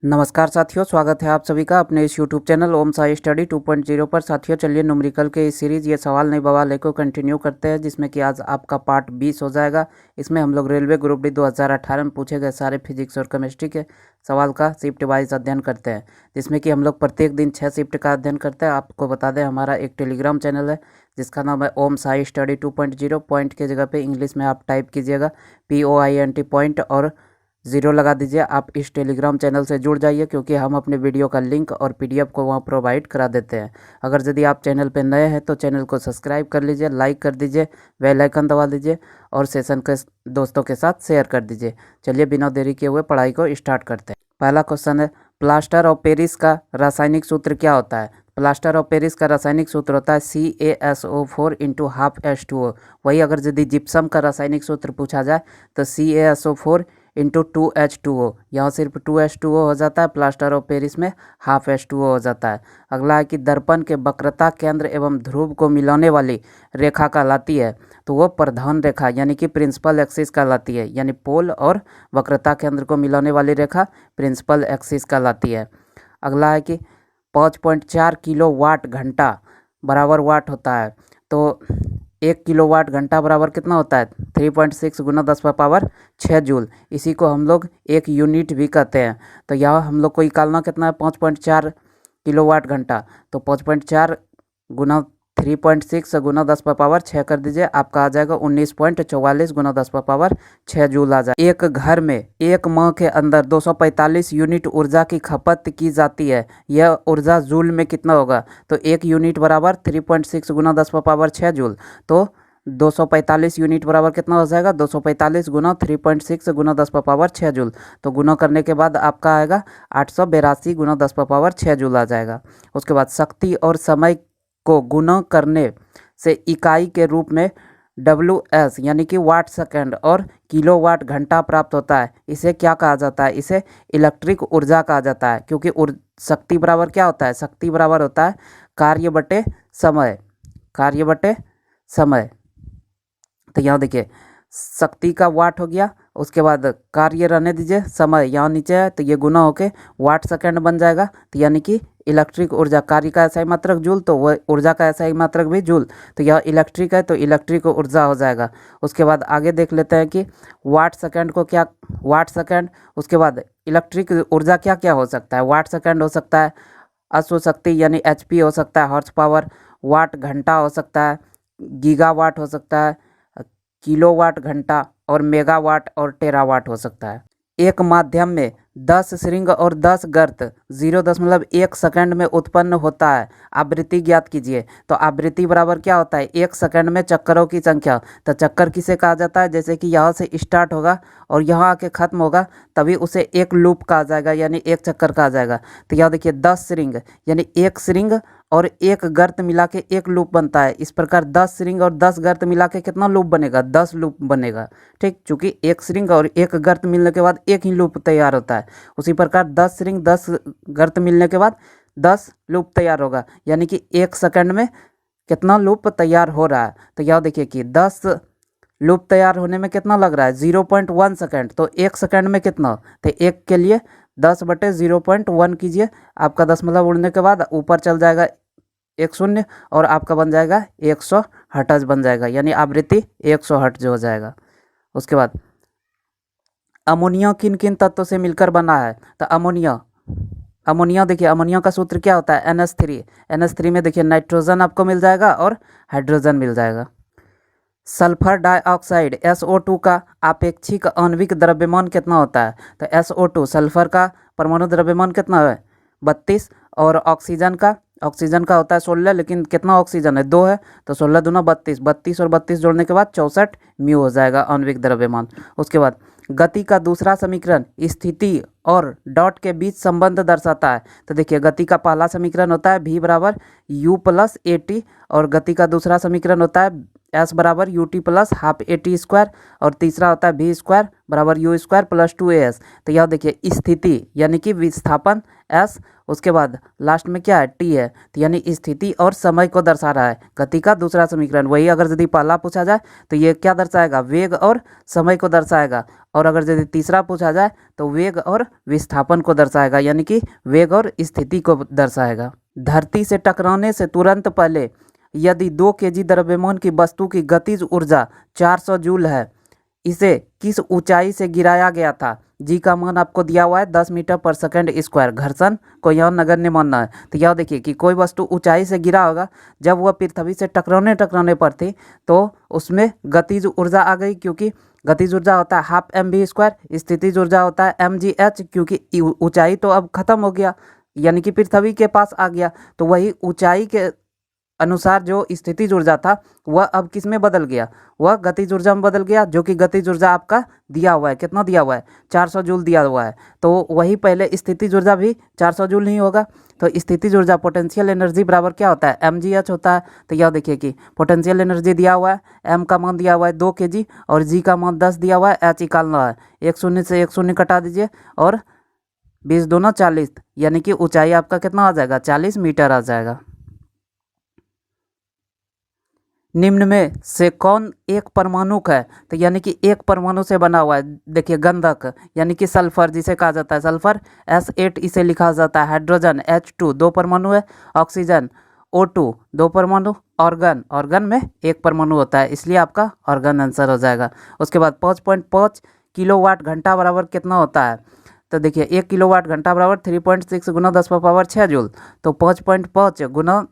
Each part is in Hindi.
नमस्कार साथियों, स्वागत है आप सभी का अपने इस यूट्यूब चैनल ओम साई स्टडी 2.0 पर। साथियों चलिए न्यूमेरिकल के इस सीरीज़ ये सवाल नहीं बवाल को कंटिन्यू करते हैं, जिसमें कि आज आपका पार्ट 20 हो जाएगा। इसमें हम लोग रेलवे ग्रुप डी 2018 में पूछे गए सारे फिजिक्स और केमिस्ट्री के सवाल का शिफ्ट वाइज अध्ययन करते हैं, जिसमें कि हम लोग प्रत्येक दिन 6 शिफ्ट का अध्ययन करते हैं। आपको बता दें हमारा एक टेलीग्राम चैनल है जिसका नाम है ओम साई स्टडी 2.0। पॉइंट की जगह पे इंग्लिश में आप टाइप कीजिएगा POINT पॉइंट और 0 लगा दीजिए। आप इस टेलीग्राम चैनल से जुड़ जाइए, क्योंकि हम अपने वीडियो का लिंक और PDF को वहाँ प्रोवाइड करा देते हैं। अगर यदि आप चैनल पर नए हैं तो चैनल को सब्सक्राइब कर लीजिए, लाइक कर दीजिए, बेल आइकन दबा दीजिए और सेशन के दोस्तों के साथ शेयर कर दीजिए। चलिए बिना देरी किए हुए पढ़ाई को स्टार्ट करते हैं। पहला क्वेश्चन है, प्लास्टर ऑफ पेरिस का रासायनिक सूत्र क्या होता है? प्लास्टर ऑफ पेरिस का रासायनिक सूत्र होता है CaSO4 × ½ H2O। वही अगर यदि जिप्सम का रासायनिक सूत्र पूछा जाए तो CaSO4 × 2H2O। यहाँ सिर्फ 2H2O हो जाता है, प्लास्टर ऑफ पेरिस में ½ H2O हो जाता है। अगला है कि दर्पण के वक्रता केंद्र एवं ध्रुव को मिलाने वाली रेखा कहलाती है, तो वो प्रधान रेखा यानी कि प्रिंसिपल एक्सिस कहलाती है। यानी पोल और वक्रता केंद्र को मिलाने वाली रेखा प्रिंसिपल एक्सिस कहलाती है। अगला है कि 5.4 किलोवाट घंटा बराबर वाट होता है, तो 1 किलोवाट घंटा बराबर कितना होता है? 3.6 × 10⁻6 जूल। इसी को हम लोग एक यूनिट भी कहते हैं। तो यहाँ हम लोग को निकालना कितना है? 5.4 किलोवाट घंटा, तो 5.4 × 3.6 × 10⁻6 कर दीजिए, आपका आ जाएगा 19.44 × 10⁻6 जूल आ जाएगा। एक घर में एक माह के अंदर 245 यूनिट ऊर्जा की खपत की जाती है। यह ऊर्जा जूल में कितना होगा? तो 1 यूनिट बराबर 3.6 × 10⁻6 जूल। तो 245 यूनिट बराबर कितना हो जाएगा? 245 × 3.6 × 10⁻6 जूल। तो गुना करने के बाद आपका आएगा 882 × 10⁻6 जूल आ जाएगा। उसके बाद शक्ति और समय को गुना करने से इकाई के रूप में WS यानी कि वाट सेकंड और किलोवाट घंटा प्राप्त होता है। इसे क्या कहा जाता है? इसे इलेक्ट्रिक ऊर्जा कहा जाता है, क्योंकि शक्ति बराबर क्या होता है? शक्ति बराबर होता है कार्य बटे समय। कार्य बटे समय। तो यहाँ देखिए शक्ति का वाट हो गया, उसके बाद कार्य रहने दीजिए, समय यहाँ नीचे है तो ये गुना होके वाट सेकंड बन जाएगा। तो यानी कि इलेक्ट्रिक ऊर्जा, कार्य का SI मात्रक जूल, तो वह ऊर्जा का SI मात्रक भी जूल। तो यह इलेक्ट्रिक है तो इलेक्ट्रिक ऊर्जा हो जाएगा। उसके बाद आगे देख लेते हैं कि वाट सेकंड को क्या, वाट सेकंड, उसके बाद इलेक्ट्रिक ऊर्जा क्या क्या हो सकता है? वाट सेकंड हो सकता है अश्व शक्ति यानी HP हो सकता है, हॉर्स पावर। वाट घंटा हो सकता है, गीगावाट हो सकता है, किलोवाट घंटा, और मेगावाट और टेरावाट हो सकता है। एक माध्यम में 10 श्रृंग और 10 गर्त 0.1 सेकंड में उत्पन्न होता है। आवृत्ति ज्ञात कीजिए। तो आवृत्ति बराबर क्या होता है? 1 सेकंड में चक्करों की संख्या। तो चक्कर किसे कहा जाता है? जैसे कि यहाँ से स्टार्ट होगा और यहाँ आके खत्म होगा, तभी उसे एक लूप कहा जाएगा, यानी एक चक्कर कहा जाएगा। तो यहाँ देखिए 10 श्रृंग यानी एक श्रृंग और एक गर्त मिला के एक लूप बनता है। इस प्रकार 10 श्रृंग और 10 गर्त मिला के कितना लूप बनेगा? 10 लूप बनेगा। ठीक, चूंकि एक श्रृंग और एक गर्त मिलने के बाद एक ही लूप तैयार होता है, उसी प्रकार 10 श्रृंग 10 गर्त मिलने के बाद 10 लूप तैयार होगा, यानी कि 1 सेकंड में कितना लूप तैयार हो रहा है। तो यहाँ देखिए कि 10 लूप तैयार होने में कितना लग रहा है? 0.1 सेकंड। तो 1 सेकंड में कितना? तो 1 के लिए 10/0.1 कीजिए, आपका दशमलव उड़ने के बाद ऊपर चल जाएगा 1 शून्य और आपका बन जाएगा 100 हर्ट्ज बन जाएगा, यानी आवृत्ति 100 हर्ट्ज हो जाएगा। उसके बाद अमोनिया किन किन तत्वों से मिलकर बना है? तो अमोनिया देखिए, अमोनिया का सूत्र क्या होता है? NH3 में देखिए नाइट्रोजन आपको मिल जाएगा और हाइड्रोजन मिल जाएगा। सल्फर डाइऑक्साइड SO2 का आपेक्षिक आणविक द्रव्यमान कितना होता है? तो SO2 सल्फर का परमाणु द्रव्यमान कितना है? 32। और ऑक्सीजन का होता है 16, लेकिन कितना ऑक्सीजन है? 2 है, तो 16 दूना 32, 32 और 32 जोड़ने के बाद 64 म्यू हो जाएगा आणविक द्रव्यमान। उसके बाद गति का दूसरा समीकरण स्थिति और डॉट के बीच संबंध दर्शाता है। तो देखिए गति का पहला समीकरण होता है V = U + AT, और गति का दूसरा समीकरण होता है S = UT + ½ AT², और तीसरा होता है V² = U² + 2AS। तो यह देखिए स्थिति यानी कि विस्थापन एस, उसके बाद लास्ट में क्या है टी है, तो यानी स्थिति और समय को दर्शा रहा है। गति का दूसरा समीकरण वही, अगर यदि पहला पूछा जाए तो ये क्या दर्शाएगा, वेग और समय को दर्शाएगा, और अगर यदि तीसरा पूछा जाए तो वेग और विस्थापन को दर्शाएगा, यानी कि वेग और स्थिति को दर्शाएगा। धरती से टकराने से तुरंत पहले यदि 2 केजी द्रव्यमान की वस्तु की गतिज ऊर्जा 400 जूल है, इसे किस ऊंचाई से गिराया गया था। जी का मान आपको दिया हुआ है 10 मीटर पर सेकंड स्क्वायर। घर्षण को यह नगण्य मानना है। तो यह देखिए कि कोई वस्तु ऊंचाई से गिरा होगा, जब वह पृथ्वी से टकराने पर थी तो उसमें गतिज ऊर्जा आ गई, क्योंकि गतिज ऊर्जा होता है हाफ mv², स्थितिज ऊर्जा होता है mgh, क्योंकि ऊंचाई तो अब खत्म हो गया, यानी कि पृथ्वी के पास आ गया, तो वही ऊंचाई के अनुसार जो स्थितिज ऊर्जा था वह अब किस में बदल गया, वह गतिज ऊर्जा में बदल गया, जो कि गतिज ऊर्जा आपका दिया हुआ है, कितना दिया हुआ है 400 जूल दिया हुआ है। तो वही पहले स्थितिज ऊर्जा भी 400 जूल नहीं होगा, तो स्थितिज ऊर्जा पोटेंशियल एनर्जी बराबर क्या होता है mgh होता है। तो यह देखिए कि पोटेंशियल एनर्जी दिया हुआ है, m का मान दिया हुआ है 2 kg और g का मान 10 दिया हुआ है, h निकालना है, एक शून्य से एक शून्य कटा दीजिए और 20 दूना 40, यानी कि ऊंचाई आपका कितना आ जाएगा 40 मीटर आ जाएगा। निम्न में से कौन एक परमाणुक है, तो यानी कि एक परमाणु से बना हुआ है। देखिए गंधक यानी कि सल्फर जिसे कहा जाता है, सल्फर S8 इसे लिखा जाता है। हाइड्रोजन H2 2 परमाणु है, ऑक्सीजन O2 2 परमाणु, ऑर्गन, ऑर्गन में एक परमाणु होता है, इसलिए आपका ऑर्गन आंसर हो जाएगा। उसके बाद 5.5 किलोवाट घंटा बराबर कितना होता है, तो देखिए 1 किलोवाट घंटा बराबर 3.6 गुना 10⁻6 जूल, तो 5.5 गुना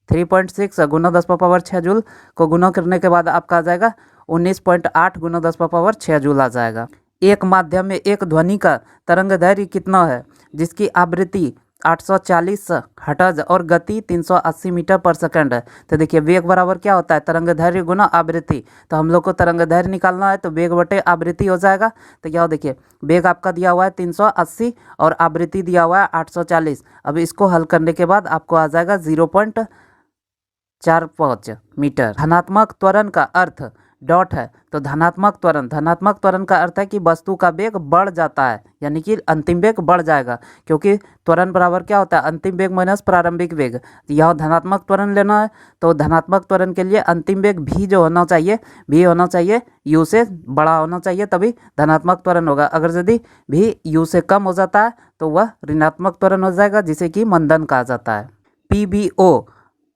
3.6 गुना 10⁻6 जूल को गुना करने के बाद आपका आ जाएगा 19.8 गुना 10⁻6 जूल आ जाएगा। एक माध्यम में एक ध्वनि का तरंगदैर्घ्य कितना है, जिसकी आवृत्ति 840 हर्ट्ज और गति 380 मीटर पर सेकंड है। तो देखिए वेग बराबर क्या होता है, तरंगदैर्घ्य गुना आवृत्ति, तो हम लोग को तरंगदैर्घ्य निकालना है, तो वेग बटे आवृत्ति हो जाएगा। तो यह देखिए वेग आपका दिया हुआ है 380 और आवृत्ति दिया हुआ है 840। अब इसको हल करने के बाद आपको आ जाएगा 0.45 मीटर। धनात्मक त्वरण का अर्थ डॉट है, तो धनात्मक त्वरण का अर्थ है कि वस्तु का वेग बढ़ जाता है, यानी कि अंतिम वेग बढ़ जाएगा, क्योंकि त्वरण बराबर क्या होता है अंतिम वेग माइनस प्रारंभिक वेग। यह धनात्मक त्वरण लेना है, तो धनात्मक त्वरण के लिए अंतिम वेग भी जो होना चाहिए, भी होना चाहिए u से बड़ा होना चाहिए, तभी धनात्मक त्वरण होगा। अगर यदि भी u से कम हो जाता है तो वह ऋणात्मक त्वरण हो जाएगा, जिसे कि मंदन कहा जाता है। PbO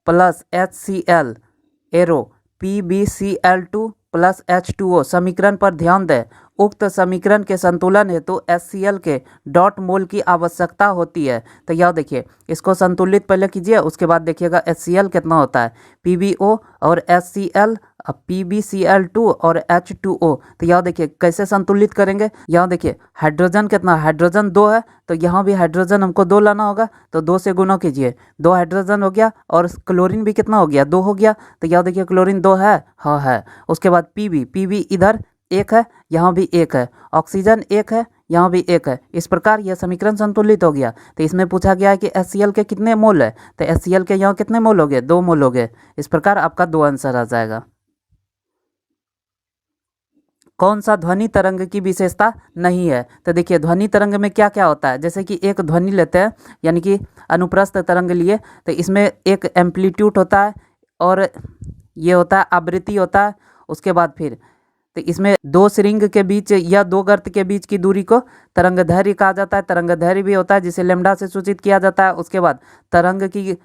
plus HCl arrow PbCl2 plus H2O समीकरण पर ध्यान दें। उक्त समीकरण के संतुलन हेतु HCl के डॉट मोल की आवश्यकता होती है। तो यह देखिए इसको संतुलित पहले कीजिए, उसके बाद देखिएगा HCl कितना होता है, PbO और HCl, PbCl2 और H2O। तो यह देखिए कैसे संतुलित करेंगे, यहाँ देखिए हाइड्रोजन कितना, हाइड्रोजन 2 है, तो यहाँ भी हाइड्रोजन हमको 2 लाना होगा, तो 2 से गुना कीजिए, 2 हाइड्रोजन हो गया, और क्लोरीन भी कितना हो गया 2 हो गया, तो यहाँ देखिए क्लोरीन 2 है, हाँ है। उसके बाद Pb इधर 1 है, यहाँ भी 1 है, ऑक्सीजन 1 है, यहाँ भी 1 है। इस प्रकार यह समीकरण संतुलित हो गया। तो इसमें पूछा गया है कि HCl के कितने मोल है, तो HCl के यहाँ कितने मोल हो गए 2 मोल हो गए। इस प्रकार आपका 2 आंसर आ जाएगा। कौन सा ध्वनि तरंग की विशेषता नहीं है, तो देखिए ध्वनि तरंग में क्या क्या होता है, जैसे कि एक ध्वनि लेते हैं, यानी कि अनुप्रस्थ तरंग लिए, तो इसमें एक एम्पलीट्यूड होता है और ये होता है आवृत्ति होता है। उसके बाद फिर तो इसमें 2 श्रृंग के बीच या 2 गर्त के बीच की दूरी को तरंगदैर्घ्य कहा जाता है। तरंगदैर्घ्य भी होता है जिसे लैम्डा से सूचित किया जाता है। उसके बाद तरंग की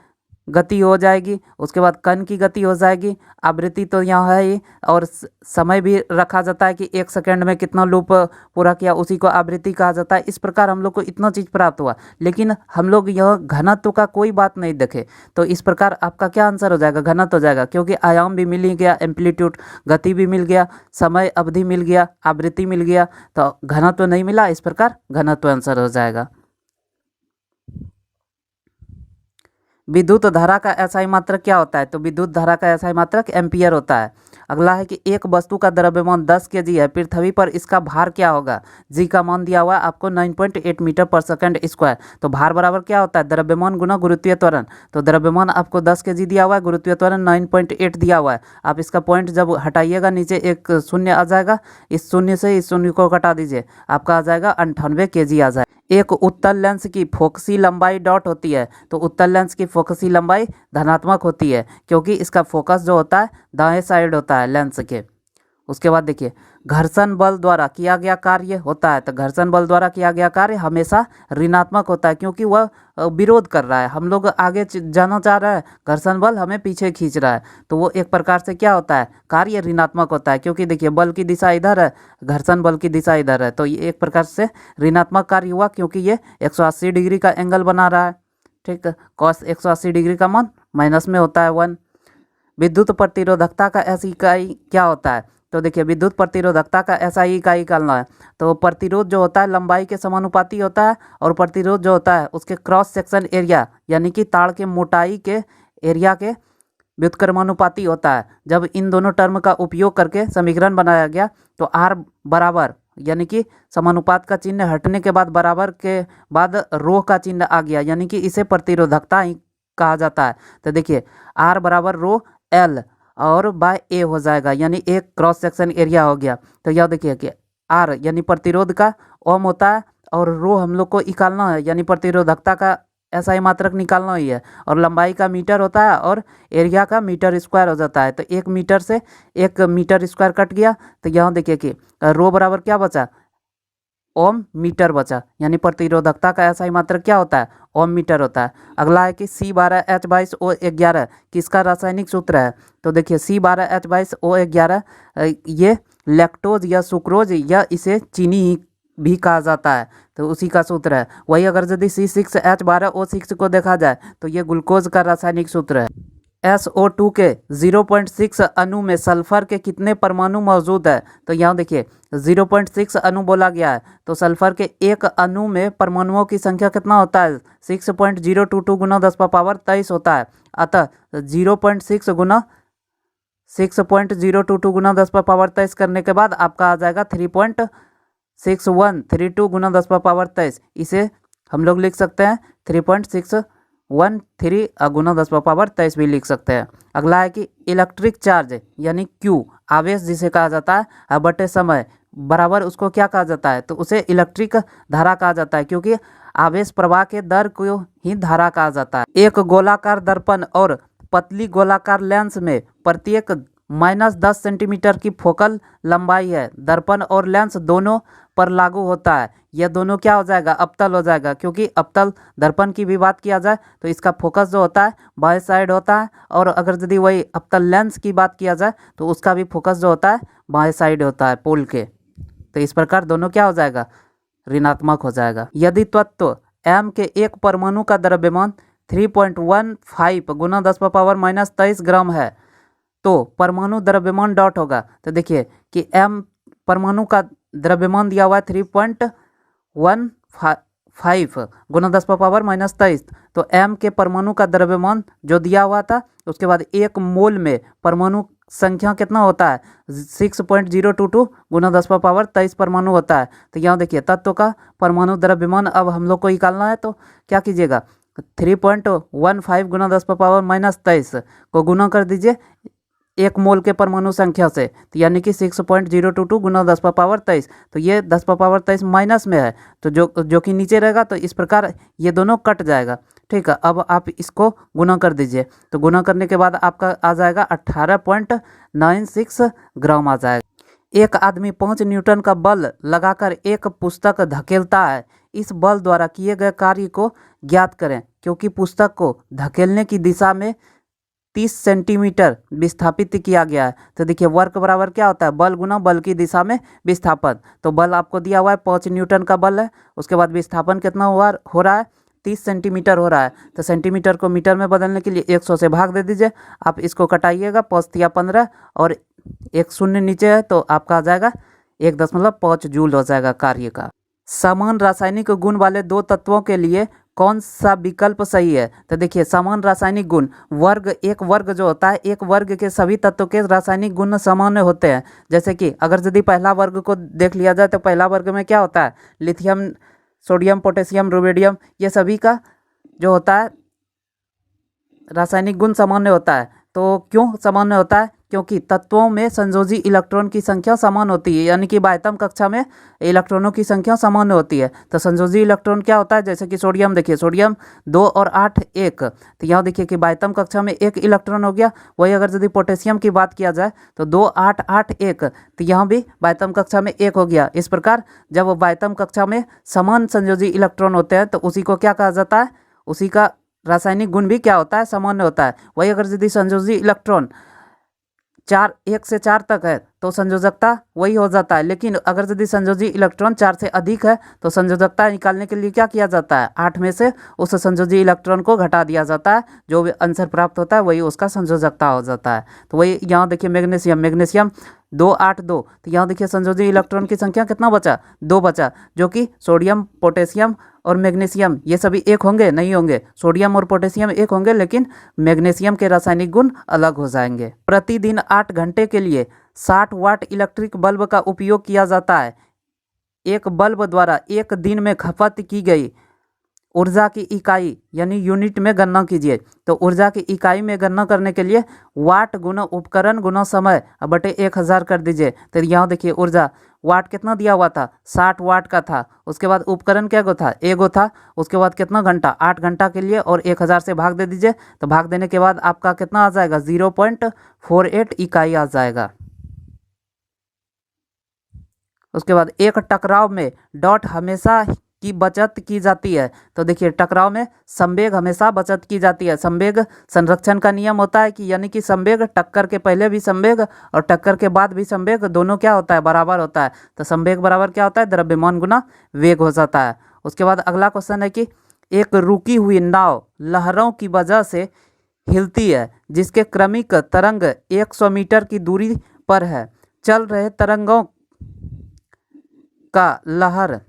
गति हो जाएगी, उसके बाद कण की गति हो जाएगी, आवृत्ति तो यहाँ है ही, और समय भी रखा जाता है कि 1 सेकंड में कितना लूप पूरा किया, उसी को आवृत्ति कहा जाता है। इस प्रकार हम लोग को इतना चीज़ प्राप्त हुआ, लेकिन हम लोग यह घनत्व का कोई बात नहीं देखे, तो इस प्रकार आपका क्या आंसर हो जाएगा, घनत्व हो जाएगा, क्योंकि आयाम भी मिल ही गया, एम्पलीट्यूड गति भी मिल गया, समय अवधि मिल गया, आवृत्ति मिल गया, तो घनत्व नहीं मिला, इस प्रकार घनत्व आंसर हो जाएगा। विद्युत धारा का SI मात्रक क्या होता है, तो विद्युत धारा का SI मात्रक एम्पियर होता है। अगला है कि एक वस्तु का द्रव्यमान 10 kg है, पृथ्वी पर इसका भार क्या होगा। जी का मान दिया हुआ है आपको 9.8 मीटर पर सेकंड स्क्वायर। तो भार बराबर क्या होता है, द्रव्यमान गुना गुरुत्वीय त्वरण। तो द्रव्यमान आपको 10 kg दिया हुआ है, गुरुत्वीय त्वरण 9.8 दिया हुआ है। आप इसका पॉइंट जब हटाइएगा नीचे एक शून्य आ जाएगा, इस शून्य से इस शून्य को घटा दीजिए, आपका आ जाएगा 98 kg आ जाएगा। एक उत्तल लेंस की फोकसी लंबाई डॉट होती है, तो उत्तल लेंस की फोकसी लंबाई धनात्मक होती है क्योंकि इसका फोकस जो होता है दाएं साइड होता है लेंस के। उसके बाद देखिए घर्षण बल द्वारा किया गया कार्य होता है, तो घर्षण बल द्वारा किया गया कार्य हमेशा ऋणात्मक होता है क्योंकि वह विरोध कर रहा है, हम लोग आगे जाना चाह रहे हैं, घर्षण बल हमें पीछे खींच रहा है, तो वो एक प्रकार से क्या होता है, कार्य ऋणात्मक होता है क्योंकि देखिए बल की दिशा इधर है, घर्षण बल की दिशा इधर है, तो ये एक प्रकार से ऋणात्मक कार्य हुआ क्योंकि ये 180 डिग्री का एंगल बना रहा है। ठीक, कॉस 180 डिग्री का मान माइनस में होता है 1। विद्युत प्रतिरोधकता का ऐसी इकाई क्या होता है, तो देखिए विद्युत प्रतिरोधकता का ऐसा ही इकाई निकालना है, तो प्रतिरोध जो होता है लंबाई के समानुपाती होता है और प्रतिरोध जो होता है उसके क्रॉस सेक्शन एरिया यानी कि ताड़ के मोटाई के एरिया के व्युत्क्रमानुपाती होता है। जब इन दोनों टर्म का उपयोग करके समीकरण बनाया गया तो आर बराबर यानी कि समानुपात का चिन्ह हटने के बाद बराबर के बाद रो का चिन्ह आ गया यानी कि इसे प्रतिरोधकता ही कहा जाता है। तो देखिए आर बराबर रो एल और बाय ए हो जाएगा यानी एक क्रॉस सेक्शन एरिया हो गया। तो यह देखिए कि आर यानी प्रतिरोध का ओम होता है और रो हम लोग को निकालना है यानी प्रतिरोधकता का ऐसा ही मात्रक निकालना ही है और लंबाई का मीटर होता है और एरिया का मीटर स्क्वायर हो जाता है। तो 1 मीटर से 1 मीटर स्क्वायर कट गया, तो यहाँ देखिए कि रो बराबर क्या बचा, ओम मीटर बचा यानी प्रतिरोधकता का ऐसा ही मात्रक क्या होता है, ओम मीटर होता है। अगला है कि C12H22O11 किसका रासायनिक सूत्र है, तो देखिए C12H22O11 ये लैक्टोज या सुक्रोज या इसे चीनी भी कहा जाता है, तो उसी का सूत्र है। वही अगर यदि C6H12O6 को देखा जाए तो ये ग्लूकोज का रासायनिक सूत्र है। SO2 के 0.6 अणु में सल्फर के कितने परमाणु मौजूद है, तो यहाँ देखिए 0.6 अणु बोला गया है, तो सल्फर के एक अणु में परमाणुओं की संख्या कितना होता है, 6.022 गुना 10⁻23 होता है। अतः 0.6 गुना 6.022 गुना 10⁻23 करने के बाद आपका आ जाएगा 3.6132 गुना 10⁻23। इसे हम लोग लिख सकते हैं 3.613 गुना 10⁻23 भी लिख सकते हैं। अगला है कि इलेक्ट्रिक चार्ज यानी Q आवेश जिसे कहा जाता है बटे समय बराबर उसको क्या कहा जाता है, तो उसे इलेक्ट्रिक धारा कहा जाता है क्योंकि आवेश प्रवाह के दर को ही धारा कहा जाता है। एक गोलाकार दर्पण और पतली गोलाकार लेंस में प्रत्येक -10 सेंटीमीटर की फोकल लंबाई है। दर्पण और लेंस दोनों पर लागू होता है। यह दोनों क्या हो जाएगा, अवतल हो जाएगा क्योंकि अवतल दर्पण की भी बात किया जाए तो इसका फोकस जो होता है बाएं साइड होता है और अगर यदि वही अवतल लेंस की बात किया जाए तो उसका भी फोकस जो होता है बाएं साइड होता है पोल के। तो इस प्रकार दोनों क्या हो जाएगा, ऋणात्मक हो जाएगा। यदि तत्व M के एक परमाणु का द्रव्यमान 3.15 गुना 10⁻−23 ग्राम है तो परमाणु द्रव्यमान डॉट होगा। तो देखिए कि M परमाणु का द्रव्यमान दिया हुआ है 3.15 गुना 10⁻−23, तो M के परमाणु का द्रव्यमान जो दिया हुआ था उसके बाद एक मोल में परमाणु संख्या कितना होता है 6.022 गुना 10⁻23 परमाणु होता है। तो यहाँ देखिए तत्व का परमाणु द्रव्यमान अब हम लोग को निकालना है, तो क्या कीजिएगा 3.15 गुना 10⁻−23 को गुना कर दीजिए एक मोल के परमाणु संख्या से, तो यानी कि 6.022 गुना 10⁻23, तो ये 10⁻23 माइनस में है तो जो कि नीचे रहेगा, तो इस प्रकार ये दोनों कट जाएगा। ठीक है, अब आप इसको गुना कर दीजिए, तो गुना करने के बाद आपका आ जाएगा 18.96 ग्राम आ जाएगा। एक आदमी 5 न्यूटन का बल लगाकर एक पुस्तक धकेलता है। इस बल द्वारा किए गए कार्य को ज्ञात करें क्योंकि पुस्तक को धकेलने की दिशा में 30 सेंटीमीटर विस्थापित किया गया है। तो देखिए वर्क बराबर क्या होता है, बल गुना बल की दिशा में विस्थापन। तो बल आपको दिया हुआ है 5 न्यूटन का बल है, उसके बाद विस्थापन कितना हो रहा है 30 सेंटीमीटर हो रहा है। तो सेंटीमीटर को मीटर में बदलने के लिए 100 से भाग दे दीजिए। आप इसको कटाइएगा 5 या 15 और एक शून्य नीचे है तो आपका आ जाएगा 1.5 जूल हो जाएगा कार्य का। समान रासायनिक गुण वाले दो तत्वों के लिए कौन सा विकल्प सही है, तो देखिए समान रासायनिक गुण वर्ग, एक वर्ग जो होता है एक वर्ग के सभी तत्वों के रासायनिक गुण समान होते हैं। जैसे कि अगर यदि पहला वर्ग को देख लिया जाए तो पहला वर्ग में क्या होता है, लिथियम, सोडियम, पोटेशियम, रुबिडियम, ये सभी का जो होता है रासायनिक गुण सामान्य होता है। तो क्यों सामान्य होता है, क्योंकि तत्वों में संयोजी इलेक्ट्रॉन की संख्या समान होती है, यानी कि बाह्यतम कक्षा में इलेक्ट्रॉनों की संख्या समान होती है। तो संयोजी इलेक्ट्रॉन क्या होता है, जैसे कि सोडियम, देखिए सोडियम 2 और 8 1, तो यहाँ देखिए कि बाह्यतम कक्षा में 1 इलेक्ट्रॉन हो गया। वही अगर यदि पोटेशियम की बात किया जाए तो 2 8 8 1, तो यहाँ भी बाह्यतम कक्षा में 1 हो गया। इस प्रकार जब बाह्यतम कक्षा में समान संयोजी इलेक्ट्रॉन होते हैं तो उसी को क्या कहा जाता है, उसी का रासायनिक गुण भी क्या होता है, सामान्य होता है। वही अगर यदि संयोजी इलेक्ट्रॉन 1 से 4 तक है तो संयोजकता वही हो जाता है, लेकिन अगर यदि संयोजी इलेक्ट्रॉन 4 से अधिक है तो संयोजकता निकालने के लिए क्या किया जाता है, 8 में से उस संयोजी इलेक्ट्रॉन को घटा दिया जाता है, जो भी आंसर प्राप्त होता है वही उसका संयोजकता हो जाता है। तो वही यहाँ देखिए मैग्नीशियम 2 8 2, तो यहाँ देखिए संयोजी इलेक्ट्रॉन की संख्या कितना बचा, 2 बचा, जो कि सोडियम पोटेशियम और मैग्नीशियम ये सभी एक होंगे, नहीं होंगे, सोडियम और पोटेशियम एक होंगे, लेकिन मैग्नीशियम के रासायनिक गुण अलग हो जाएंगे। प्रतिदिन 8 घंटे के लिए 60 वाट इलेक्ट्रिक बल्ब का उपयोग किया जाता है। एक बल्ब द्वारा एक दिन में खपत की गई ऊर्जा की इकाई यानी यूनिट में गणना कीजिए। तो ऊर्जा की इकाई में गणना करने के लिए वाट गुना उपकरण गुना समय बटे 1000 कर दीजिए। तो यहाँ देखिए ऊर्जा वाट कितना दिया हुआ था, 60 वाट का था। उसके बाद उपकरण क्या गो था, एगो था। उसके बाद कितना घंटा, 8 घंटा के लिए, और 1000 से भाग दे दीजिए। तो भाग देने के बाद आपका कितना आ जाएगा, 0.48 इकाई आ जाएगा। उसके बाद एक टकराव में डॉट हमेशा की बचत की जाती है। तो देखिए टकराव में संवेग हमेशा बचत की जाती है। संवेग संरक्षण का नियम होता है कि यानी कि संवेग टक्कर के पहले भी संवेग और टक्कर के बाद भी संवेग दोनों क्या होता है, बराबर होता है। तो संवेग बराबर क्या होता है, द्रव्यमान गुना वेग हो जाता है। उसके बाद अगला क्वेश्चन है कि एक रुकी हुई नाव लहरों की वजह से हिलती है, जिसके क्रमिक तरंग 100 मीटर की दूरी पर है। चल रहे तरंगों का लहर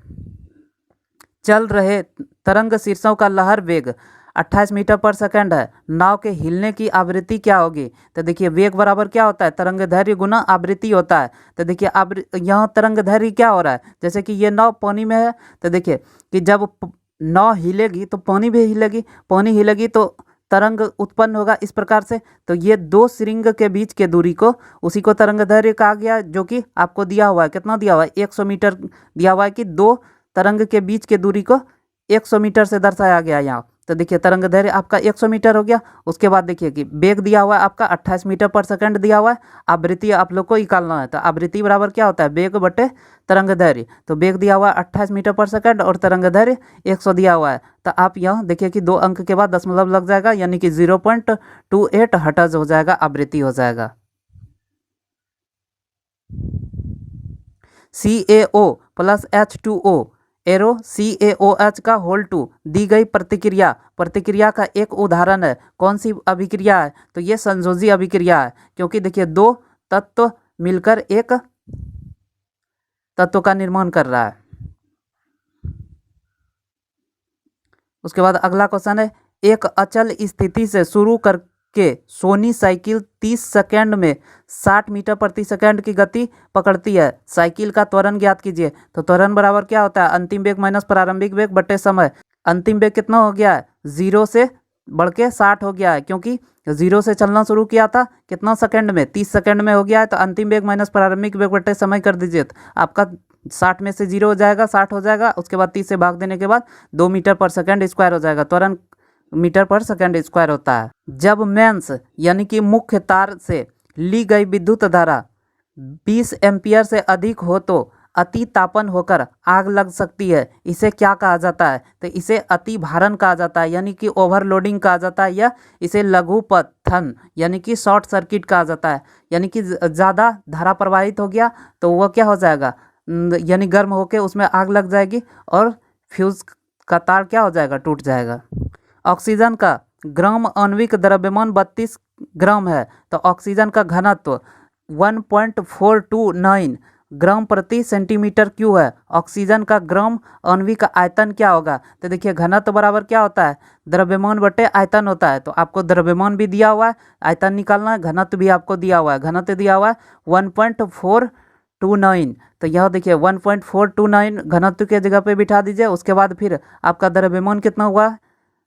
चल रहे तरंग शीर्षों का लहर वेग 28 मीटर पर सेकंड है। नाव के हिलने की आवृत्ति क्या होगी। तो देखिए वेग बराबर क्या होता है, तरंग दैर्घ्य गुना आवृत्ति होता है। तो देखिए यहाँ तरंग दैर्घ्य क्या हो रहा है, जैसे कि ये नाव पानी में है, तो देखिए कि जब नाव हिलेगी तो पानी भी हिलेगी, पानी हिलेगी तो तरंग उत्पन्न होगा इस प्रकार से। तो ये 2 श्रृंग के बीच के दूरी को उसी को तरंग दैर्घ्य कहा गया, जो कि आपको दिया हुआ है, कितना दिया हुआ है, 100 मीटर दिया हुआ है कि 2 तरंग के बीच के दूरी को 100 मीटर से दर्शाया गया यहाँ। तो देखिए तरंग दैर्घ्य आपका 100 मीटर हो गया। उसके बाद देखिए कि वेग दिया हुआ है आपका 28 मीटर पर सेकंड दिया हुआ है। आवृत्ति आप लोग को निकालना है, तो आवृत्ति बराबर क्या होता है, वेग बटे तरंग दैर्घ्य। तो वेग दिया हुआ है 28 मीटर पर सेकंड और तरंग दैर्घ्य 100 दिया हुआ है। तो आप यहाँ देखिए कि 2 अंक के बाद दशमलव लग जाएगा, यानी कि 0.28 हर्ट्ज हो जाएगा, आवृत्ति हो जाएगा। CaO plus H2O arrow CaOH का होल 2 दी गई प्रतिक्रिया का एक उदाहरण है। कौन सी अभिक्रिया है, तो ये संयोजी अभिक्रिया है, क्योंकि देखिए 2 तत्व मिलकर एक तत्व का निर्माण कर रहा है। उसके बाद अगला क्वेश्चन है, एक अचल स्थिति से शुरू करके सोनी साइकिल 30 सेकंड में 60 मीटर प्रति सेकंड की गति पकड़ती है। साइकिल का त्वरण ज्ञात कीजिए। तो त्वरण बराबर क्या होता है, अंतिम वेग माइनस प्रारंभिक वेग बटे समय। अंतिम वेग कितना हो गया है, 0 से बढ़ के 60 हो गया है, क्योंकि 0 से चलना शुरू किया था कितना सेकंड में, 30 सेकंड में हो गया है। तो अंतिम वेग माइनस प्रारंभिक वेग बटे समय कर दीजिए, तो आपका 60 में से 0 हो जाएगा, 60 हो जाएगा। उसके बाद 30 से भाग देने के बाद 2 मीटर पर सेकंड स्क्वायर हो जाएगा। त्वरण मीटर पर सेकंड स्क्वायर होता है। जब मेंस यानी कि मुख्य तार से ली गई विद्युत धारा 20 एम्पियर से अधिक हो तो अति तापन होकर आग लग सकती है। इसे क्या कहा जाता है, तो इसे अति भारण कहा जाता है, यानी कि ओवरलोडिंग कहा जाता है, या इसे लघु पतन यानी कि शॉर्ट सर्किट कहा जाता है। यानी कि ज़्यादा धारा प्रवाहित हो गया तो वह क्या हो जाएगा, यानी गर्म होकर उसमें आग लग जाएगी और फ्यूज का तार क्या हो जाएगा, टूट जाएगा। ऑक्सीजन का ग्राम आणविक द्रव्यमान 32 ग्राम है। तो ऑक्सीजन का घनत्व 1.429 ग्राम प्रति सेंटीमीटर क्यूब है। ऑक्सीजन का ग्राम आणविक आयतन क्या होगा, तो देखिए घनत्व बराबर क्या होता है, द्रव्यमान बटे आयतन होता है। तो आपको द्रव्यमान भी दिया हुआ है, आयतन निकालना है, घनत्व भी आपको दिया हुआ है। घनत्व दिया हुआ है 1.429। तो यह देखिए 1.429 घनत्व के जगह पे बिठा दीजिए। उसके बाद फिर आपका द्रव्यमान कितना हुआ,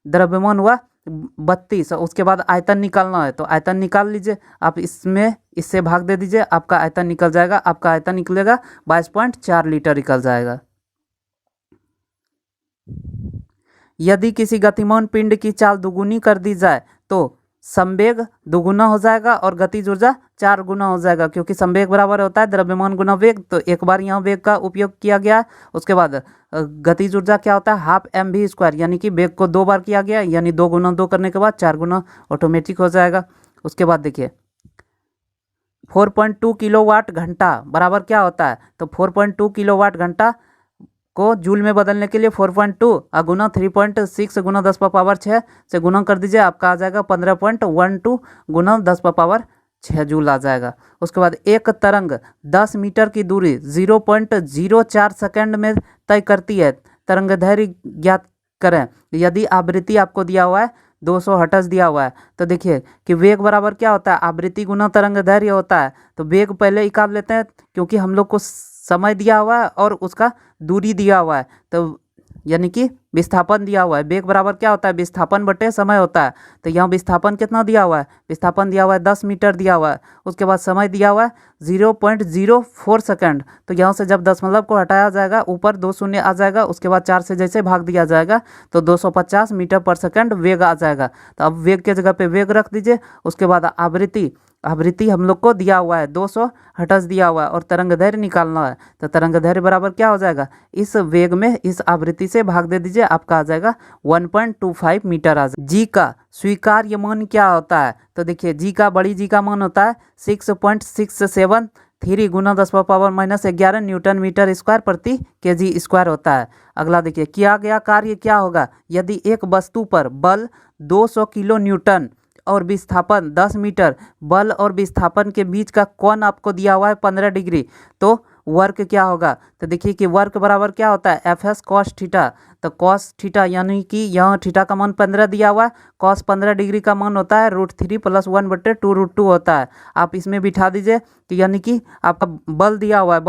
द्रव्यमान हुआ 32। उसके बाद आयतन निकालना है तो आयतन निकाल लीजिए आप, इसमें इससे भाग दे दीजिए, आपका आयतन निकल जाएगा। आपका आयतन निकलेगा 22.4 लीटर निकल जाएगा। यदि किसी गतिमान पिंड की चाल दुगुनी कर दी जाए तो संवेग दुगुना हो जाएगा और गतिज ऊर्जा 4 गुना हो जाएगा, क्योंकि संवेग बराबर होता है द्रव्यमान गुना वेग। तो एक बार यहाँ वेग का उपयोग किया गया है। उसके बाद गतिज ऊर्जा क्या होता है, हाफ mv², यानी कि वेग को 2 बार किया गया, यानी 2 गुना 2 करने के बाद 4 गुना ऑटोमेटिक हो जाएगा। उसके बाद देखिए 4.2 किलोवाट घंटा बराबर क्या होता है, तो 4.2 किलोवाट घंटा को जूल में बदलने के लिए 4.2 गुना 3.6 गुना 10⁻6 से गुना कर दीजिए, आपका आ जाएगा 15.12 गुना 10⁻6 जूल आ जाएगा। उसके बाद एक तरंग 10 मीटर की दूरी 0.04 सेकंड में तय करती है, तरंग दैर्घ्य ज्ञात करें। यदि आवृत्ति आपको दिया हुआ है 200 हर्ट्ज दिया हुआ है, तो देखिए कि वेग बराबर क्या होता है, आवृत्ति गुना तरंग दैर्घ्य होता है। तो वेग पहले निकाल लेते हैं, क्योंकि हम लोग को समय दिया हुआ है और उसका दूरी दिया हुआ है, तो यानी कि विस्थापन दिया हुआ है। वेग बराबर क्या होता है, विस्थापन बटे समय होता है। तो यहाँ विस्थापन कितना दिया हुआ है, विस्थापन दिया हुआ है 10 मीटर दिया हुआ है। उसके बाद समय दिया हुआ है 0.04 सेकंड। तो यहाँ से जब दशमलव को हटाया जाएगा ऊपर 2 शून्य आ जाएगा, उसके बाद 4 से जैसे भाग दिया जाएगा तो 250 मीटर पर सेकंड वेग आ जाएगा। तो अब वेग के जगह पे वेग रख दीजिए। उसके बाद आवृत्ति हम लोग को दिया हुआ है 200 हर्ट्ज दिया हुआ है और तरंग दैर्घ्य निकालना है। तो तरंग दैर्घ्य बराबर क्या हो जाएगा, इस वेग में इस आवृत्ति से भाग दे दीजिए, आपका आ जाएगा 1.25 मीटर आ जाएगा। जी का स्वीकार्य मान क्या होता है, तो देखिए जी का बड़ी जी का मान होता है 6.673 गुना 10⁻⁻11 न्यूटन मीटर स्क्वायर प्रति केजी स्क्वायर होता है। अगला देखिए किया गया कार्य क्या होगा, यदि एक वस्तु पर बल 200 किलो न्यूटन और विस्थापन 10 मीटर, बल और विस्थापन के बीच का कोण आपको दिया हुआ है 15 डिग्री, तो वर्क क्या होगा, तो देखिए कि वर्क बराबर क्या होता है एफ एस कॉस थीटा। तो कॉस थीटा यानी कि यहाँ थीटा का मान 15 दिया हुआ है, कॉस 15 डिग्री का मान होता है √3 + 1/2 होता है। आप इसमें बिठा दीजिए, तो यानी कि आपका बल दिया हुआ है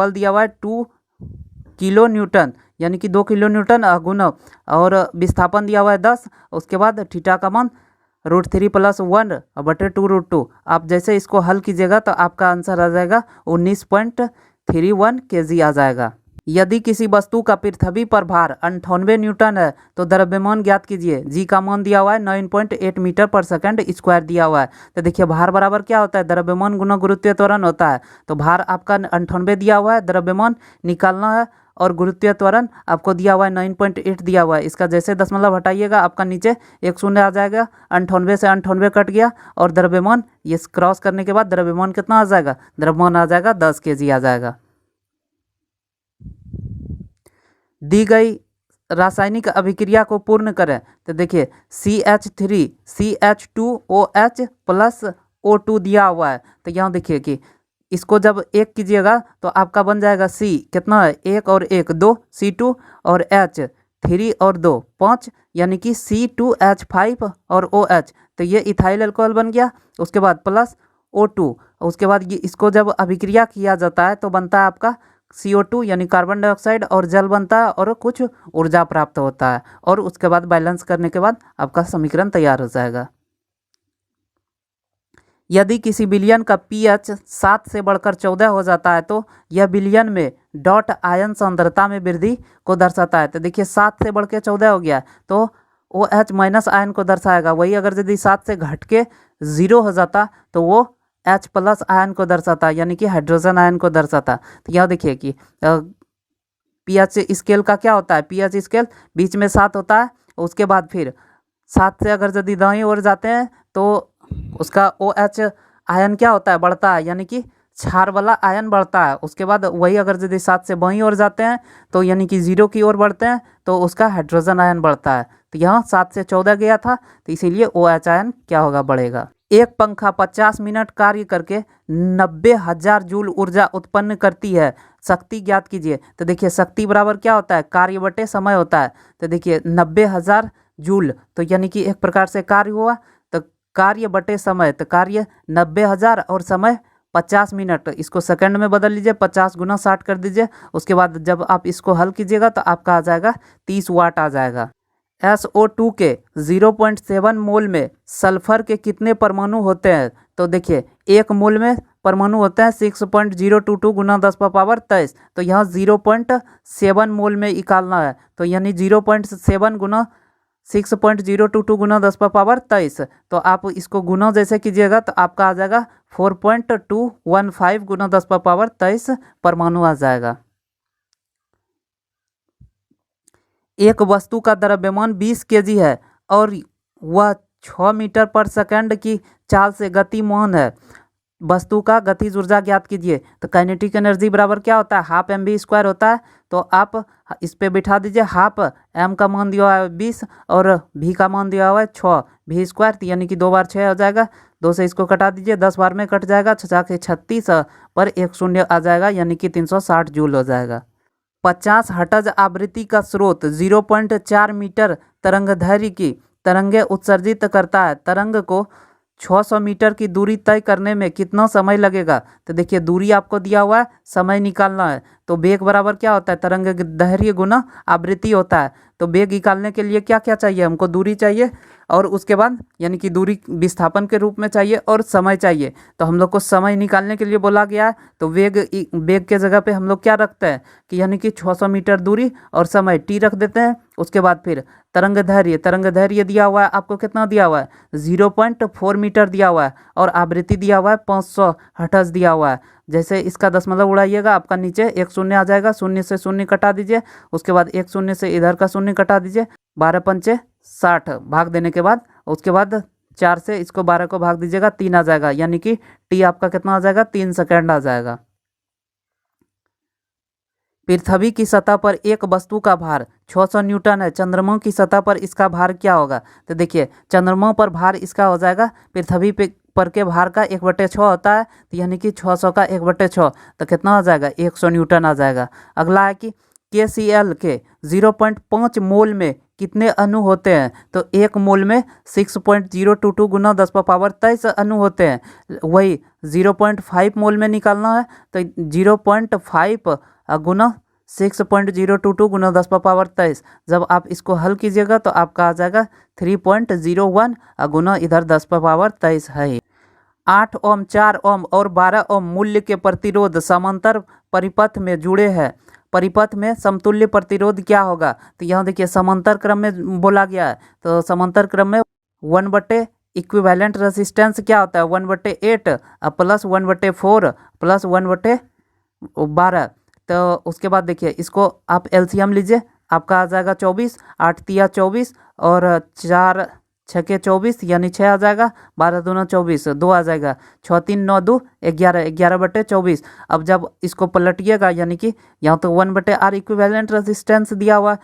2 किलो न्यूटन, यानी कि 2 किलो न्यूटन गुना, और विस्थापन दिया हुआ है 10। उसके बाद थीटा का मान √3 + 1/2। आप जैसे इसको हल कीजिएगा तो आपका आंसर आ जाएगा 19.31 kg आ जाएगा। यदि किसी वस्तु का पृथ्वी पर भार 98 न्यूटन है तो द्रव्यमान ज्ञात कीजिए। जी का मान दिया हुआ है 9.8 मीटर पर सेकंड स्क्वायर दिया हुआ है। तो देखिए भार बराबर क्या होता है, द्रव्यमान गुना गुरुत्वीय त्वरण होता है। तो भार आपका 98 दिया हुआ है, द्रव्यमान निकालना है और गुरुत्वीय त्वरण आपको दिया हुआ है 9.8 दिया हुआ है। इसका जैसे दशमलव हटाइएगा आपका नीचे 1 शून्य आ जाएगा, 98 से 98 कट गया और द्रव्यमान ये क्रॉस करने के बाद द्रव्यमान कितना आ जाएगा, द्रव्यमान आ जाएगा 10 kg आ जाएगा। दी गई रासायनिक अभिक्रिया को पूर्ण करें। तो देखिए CH3 CH2OH + O2 दिया हुआ है। तो यहाँ देखिए कि इसको जब एक कीजिएगा तो आपका बन जाएगा C कितना है 1 और 1 2 C2 और H 3 और 2 5, यानी कि C2H5 और OH। तो ये इथाइल अल्कोहल बन गया। उसके बाद प्लस O2, उसके बाद ये इसको जब अभिक्रिया किया जाता है तो बनता है आपका CO2 यानी कार्बन डाइऑक्साइड और जल बनता है और कुछ ऊर्जा प्राप्त होता है, और उसके बाद बैलेंस करने के बाद आपका समीकरण तैयार हो जाएगा। यदि किसी विलयन का pH 7 से बढ़कर 14 हो जाता है तो यह विलयन में डॉट आयन सांद्रता में वृद्धि को दर्शाता है। तो देखिए 7 से बढ़ के 14 हो गया तो OH माइनस आयन को दर्शाएगा। वही अगर यदि 7 से घट के 0 हो जाता तो वो H+ आयन को दर्शाता, यानी कि हाइड्रोजन आयन को दर्शाता। तो यहाँ देखिए कि pH स्केल का क्या होता है, pH स्केल बीच में 7 होता है। उसके बाद फिर 7 से अगर यदि दाईं ओर जाते हैं तो उसका OH आयन क्या होता है, बढ़ता है, यानी कि क्षार वाला आयन बढ़ता है। उसके बाद वही अगर यदि 7 से बाईं ओर जाते हैं तो यानी कि 0 की ओर बढ़ते हैं तो उसका हाइड्रोजन आयन बढ़ता है। तो यहाँ 7 से 14 गया था तो इसीलिए OH आयन क्या होगा, बढ़ेगा। एक पंखा 50 मिनट कार्य करके 90,000 जूल ऊर्जा उत्पन्न करती है, शक्ति ज्ञात कीजिए। तो देखिए शक्ति बराबर क्या होता है, कार्य बटे समय होता है। तो देखिए 90,000 जूल तो यानी कि एक प्रकार से कार्य हुआ, तो कार्य बटे समय, तो कार्य 90,000 और समय 50 मिनट, इसको सेकंड में बदल लीजिए, 50 × 60 कर दीजिए। उसके बाद जब आप इसको हल कीजिएगा तो आपका आ जाएगा 30 वाट आ जाएगा। SO2 के 0.7 मोल में सल्फर के कितने परमाणु होते हैं? तो देखिए, एक मोल में परमाणु होते हैं 6.022 गुना 10⁻23। तो यहाँ 0.7 मोल में निकालना है, तो यानी 0.7 गुना 6.022 गुना 10⁻23। तो आप इसको गुना जैसे कीजिएगा तो आपका आ जाएगा 4.215 गुना 10⁻23 परमाणु आ जाएगा। एक वस्तु का द्रव्यमान 20 kg है और वह 6 मीटर पर सेकंड की चाल से गतिमान है। वस्तु का गतिज ऊर्जा ज्ञात कीजिए। तो काइनेटिक एनर्जी बराबर क्या होता है? हाफ mv² होता है। तो आप इस पे बिठा दीजिए, हाफ m का मान दिया हुआ है 20 और v का मान दिया हुआ है 6, v², यानी कि 2 बार 6 हो जाएगा। 2 से इसको कटा दीजिए, 10 बार में कट जाएगा, 6 के 36 पर 1 शून्य आ जाएगा, यानी कि 360 जूल हो जाएगा। 50 हर्ट्ज आवृत्ति का स्रोत 0.4 मीटर तरंगदैर्घ्य की तरंगें उत्सर्जित करता है। तरंग को 600 मीटर की दूरी तय करने में कितना समय लगेगा? तो देखिए, दूरी आपको दिया हुआ है, समय निकालना है। तो वेग बराबर क्या होता है? तरंग दैर्घ्य गुना आवृत्ति होता है। तो वेग निकालने के लिए क्या क्या चाहिए हमको? दूरी चाहिए और उसके बाद यानी कि दूरी विस्थापन के रूप में चाहिए और समय चाहिए। तो हम लोग को समय निकालने के लिए बोला गया है, तो वेग के जगह पे हम लोग क्या रखते हैं कि यानी कि 600 मीटर दूरी और समय t रख देते हैं। उसके बाद फिर तरंग दैर्घ्य दिया हुआ है, आपको कितना दिया हुआ है? 0.4 मीटर दिया हुआ है और आवृत्ति दिया हुआ है 500 हर्ट्ज दिया हुआ है। जैसे इसका दशमलव उड़ाइएगा, आपका नीचे 1 शून्य आ जाएगा, 0 से 0 कटा दीजिए, उसके बाद 1 शून्य से इधर का 0 कटा दीजिए, 12 पंचे 60 भाग देने के बाद उसके बाद 4 से इसको 12 को भाग दीजिएगा, 3 आ जाएगा, यानी कि t आपका कितना आ जाएगा? 3 सेकंड आ जाएगा। पृथ्वी की सतह पर एक वस्तु का भार 600 न्यूटन है। चंद्रमा की सतह पर इसका भार क्या होगा? तो देखिए, चंद्रमा पर भार इसका हो जाएगा, पृथ्वी पर के भार का 1/6 होता है, तो यानी कि 600 का 1/6 तो कितना आ जाएगा? 100 न्यूटन आ जाएगा। अगला है कि KCl के 0.5 मोल में कितने अणु होते हैं? तो 1 मोल में 6.022 गुना 10⁻23 अणु होते हैं। वही 0.5 मोल में निकालना है, तो 0.5 गुना 6.022 गुना 10⁻23। जब आप इसको हल कीजिएगा तो आपका आ जाएगा 3.01 गुना इधर 10⁻23 है। 8 ओम, 4 ओम और 12 ओम मूल्य के प्रतिरोध समांतर परिपथ में जुड़े हैं। परिपथ में समतुल्य प्रतिरोध क्या होगा? तो यहाँ देखिए, समांतर क्रम में बोला गया है, तो समांतर क्रम में 1/, इक्विवेलेंट रेजिस्टेंस क्या होता है? 1/8 प्लस 1/4 प्लस 1/12। तो उसके बाद देखिए, इसको आप एलसीएम लीजिए, आपका आ जाएगा 24, 8 तिया 24 और 4 6 के 24, यानी 6 आ जाएगा, 12 दूना 24, 2 आ जाएगा, 6 3 9 2 11, 11/24। अब जब इसको पलटिएगा, यानी कि यहाँ तो 1/r इक्विवेलेंट रेजिस्टेंस दिया हुआ,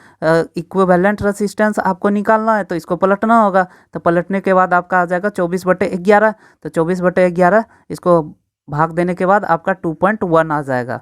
इक्विवेलेंट रेजिस्टेंस आपको निकालना है, तो इसको पलटना होगा। तो पलटने के बाद आपका आ जाएगा 24/11। तो 24/11 इसको भाग देने के बाद आपका 2.1 आ जाएगा।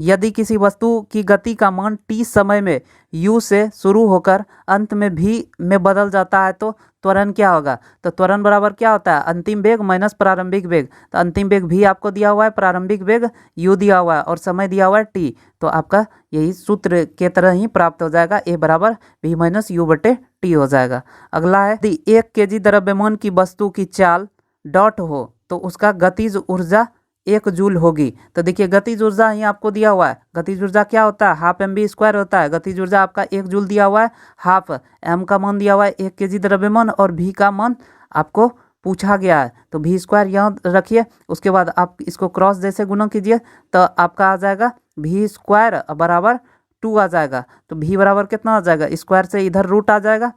यदि किसी वस्तु की गति का मान t समय में u से शुरू होकर अंत में v में बदल जाता है तो त्वरण क्या होगा? तो त्वरण बराबर क्या होता है? अंतिम वेग माइनस प्रारंभिक वेग। तो अंतिम वेग v आपको दिया हुआ है, प्रारंभिक वेग u दिया हुआ है और समय दिया हुआ है t। तो आपका यही सूत्र के तरह ही प्राप्त हो जाएगा, a बराबर v माइनस u/t हो जाएगा। अगला है, यदि 1 kg द्रव्यमान की वस्तु की चाल डॉट हो तो उसका गतिज ऊर्जा 1 जूल होगी। तो देखिए, गतिज ऊर्जा ही आपको दिया हुआ है। गतिज ऊर्जा क्या होता है? हाफ mv² होता है। गतिज ऊर्जा आपका 1 जूल दिया हुआ है, हाफ m का मान दिया हुआ है 1 kg द्रव्यमान और v का मान आपको पूछा गया है, तो v² यहाँ रखिए। उसके बाद आप इसको क्रॉस जैसे गुना कीजिए तो आपका आ जाएगा v² बराबर 2 आ जाएगा। तो v बराबर कितना आ जाएगा? स्क्वायर से इधर रूट आ जाएगा,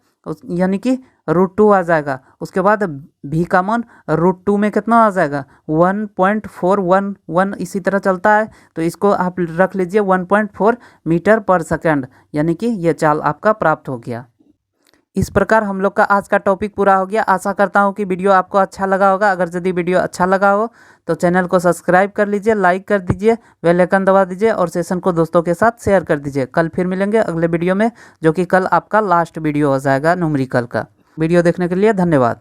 यानी कि √2 आ जाएगा। उसके बाद v का मान √2 में कितना आ जाएगा? 1.411। इसी तरह चलता है, तो इसको आप रख लीजिए 1.4 मीटर पर सेकंड, यानी कि ये चाल आपका प्राप्त हो गया। इस प्रकार हम लोग का आज का टॉपिक पूरा हो गया। आशा करता हूँ कि वीडियो आपको अच्छा लगा होगा। अगर यदि वीडियो अच्छा लगा हो तो चैनल को सब्सक्राइब कर लीजिए, लाइक कर दीजिए, बेल आइकन दबा दीजिए और सेशन को दोस्तों के साथ शेयर कर दीजिए। कल फिर मिलेंगे अगले वीडियो में, जो कि कल आपका लास्ट वीडियो हो जाएगा न्यूमेरिकल का। वीडियो देखने के लिए धन्यवाद।